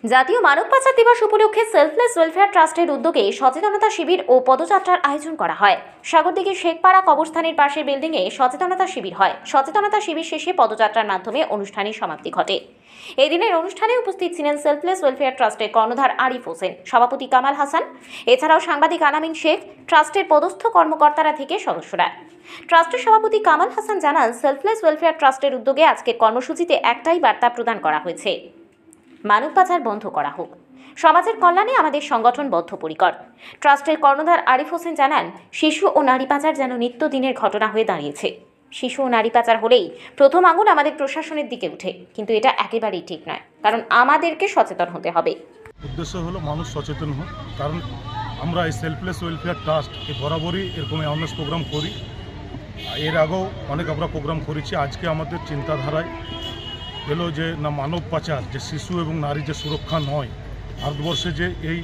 জাতীয় মানব পাচার দিবস উপলক্ষে সেলফলেস ওয়েলফেয়ার ট্রাস্টের উদ্যোগে সচেতনতা শিবির ও পদযাত্রার আয়োজন করা হয়। সাগরদিঘি শেখপাড়া কবরস্থানের পাশের বিল্ডিংয়ে সচেতনতা শিবির হয়। সচেতনতা শিবির শেষে পদযাত্রার মাধ্যমে অনুষ্ঠানের সমাপ্তি ঘটে। এই দিনের অনুষ্ঠানে উপস্থিত ছিলেন সেলফলেস ওয়েলফেয়ার ট্রাস্টের কর্ণধার আরিফ হোসেন, সভাপতি কামাল হাসান, এছাড়াও সাংবাদিক আলামিন শেখ, ট্রাস্টের পদস্থ কর্মকর্তারা থেকে সদস্যরা। ট্রাস্টের সভাপতি কামাল হাসান জানান, সেলফলেস ওয়েলফেয়ার ট্রাস্টের উদ্যোগে আজকের কর্মসূচিতে একটাই বার্তা প্রদান করা হয়েছে, মানব পাচার বন্ধ করা হোক। সমাজের কল্যাণে আমাদের সংগঠন বদ্ধপরিকর। ট্রাস্টের কর্ণধার আরিফ হোসেন জানান, শিশু ও নারী পাচার যেন নিত্যদিনের ঘটনা হয়ে দাঁড়িয়েছে। শিশু ও নারী পাচার হলেই প্রথম আঙুল আমাদের প্রশাসনের দিকে উঠে, কিন্তু এটা একেবারেই ঠিক নয়, কারণ আমাদেরকে সচেতন হতে হবে। উদ্দেশ্য হলো মানুষ সচেতন হোক, কারণ আমরা এই সেলফলেস ওয়েলফেয়ার ট্রাস্ট বরাবরই এরকম অ্যাওয়ারনেস প্রোগ্রাম করি। এর আগেও অনেক আমরা প্রোগ্রাম করেছি। আজকে আমাদের চিন্তাধারায় এলো যে না, মানব পাচার, যে শিশু এবং নারী যে সুরক্ষা নয়, ভারতবর্ষে যে এই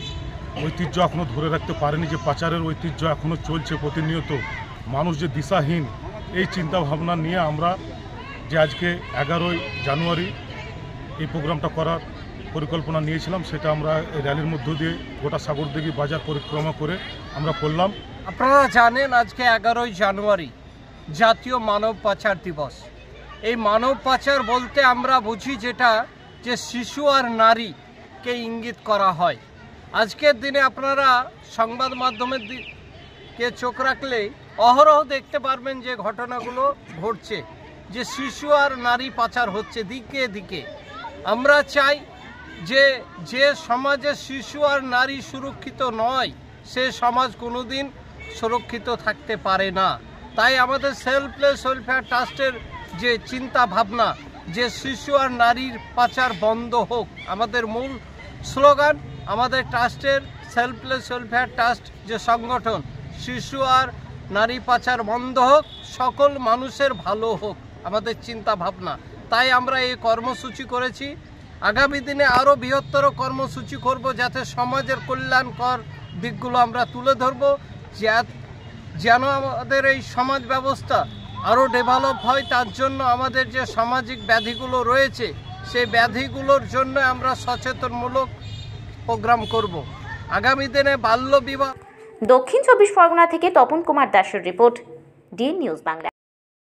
ঐতিহ্য এখনও ধরে রাখতে পারেনি, যে পাচারের ঐতিহ্য এখনও চলছে প্রতিনিয়ত, মানুষ যে দিশাহীন, এই চিন্তাভাবনা নিয়ে আমরা যে আজকে 11ই জানুয়ারি এই প্রোগ্রামটা করার পরিকল্পনা নিয়েছিলাম, সেটা আমরা এই র্যালির মধ্য দিয়ে গোটা সাগরদিঘি বাজার পরিক্রমা করে আমরা করলাম। আপনারা জানেন আজকে 11ই জানুয়ারি জাতীয় মানব পাচার দিবস। এই মানব পাচার বলতে আমরা বুঝি যেটা যে শিশু আর নারীকে ইঙ্গিত করা হয়। আজকের দিনে আপনারা সংবাদ মাধ্যমের দিকে চোখ রাখলে অহরহ দেখতে পারবেন যে ঘটনাগুলো ঘটছে, যে শিশু আর নারী পাচার হচ্ছে দিকে দিকে। আমরা চাই যে সমাজে শিশু আর নারী সুরক্ষিত নয়, সে সমাজ কোনোদিন সুরক্ষিত থাকতে পারে না। তাই আমাদের সেলফলেস ওয়েলফেয়ার ট্রাস্টের যে চিন্তা ভাবনা, যে শিশু আর নারীর পাচার বন্ধ হোক, আমাদের মূল স্লোগান। আমাদের ট্রাস্টের সেলফলেস ওয়েলফেয়ার ট্রাস্ট যে সংগঠন, শিশু আর নারী পাচার বন্ধ হোক, সকল মানুষের ভালো হোক, আমাদের চিন্তা ভাবনা। তাই আমরা এই কর্মসূচি করেছি। আগামী দিনে আরও বৃহত্তর কর্মসূচি করব, যাতে সমাজের কল্যাণকর দিকগুলো আমরা তুলে ধরব, যেন আমাদের এই সমাজ ব্যবস্থা আরও ডেভেলপ হয়। তার জন্য আমাদের যে সামাজিক ব্যাধিগুলো রয়েছে, সেই ব্যাধিগুলোর জন্য আমরা সচেতনমূলক প্রোগ্রাম করব। আগামী দিনে বাল্য বিবাহ। দক্ষিণ 24 পরগনা থেকে তপন কুমার দাসের রিপোর্ট, ডিএন নিউজ বাংলা।